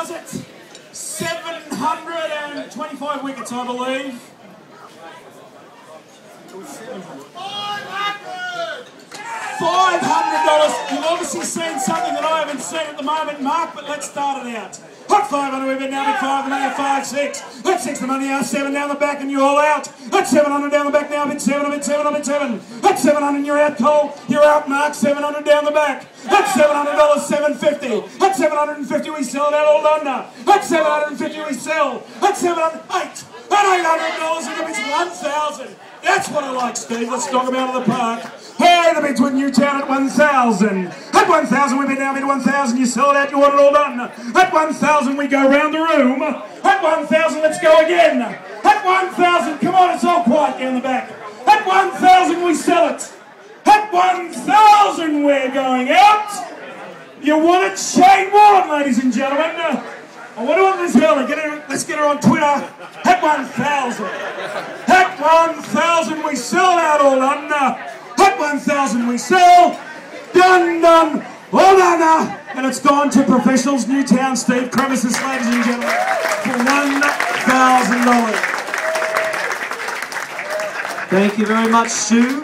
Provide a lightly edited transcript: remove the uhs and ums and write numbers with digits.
was it? 725 wickets, I believe. $500. You've obviously seen something that I haven't seen at the moment, Mark, but let's start it out. Hot 500, we've been down at 5, the money at 5, 6. That's 6, the money out, 7 down the back, and you're all out. That's 700 down the back now, bid 7, bid 7, bid 7. That's 700, you're out, Cole. You're out, Mark, 700 down the back. That's $700, 750. That's 750, we sell it out all under. That's 750, we sell. That's 708. At $800, and the bid's 1,000. That's what I like, Steve. Let's knock them out of the park. Hey, the bids with Newtown at 1,000. At 1,000, we bid now, bid 1,000. You sell it out, you want it all done. At 1,000, we go round the room. At 1,000, let's go again. At 1,000, come on, it's all quiet down the back. At 1,000, we sell it. At 1,000, we're going out. You want it, Shane Warren, ladies and gentlemen. I wonder what this girl, let's get her on Twitter. At 1,000. At 1,000, we sell it out all under. At 1,000 we sell. Done, done, all done. And it's gone to Professionals Newtown, Steve Crevices, ladies and gentlemen, for $1,000. Thank you very much, Stu.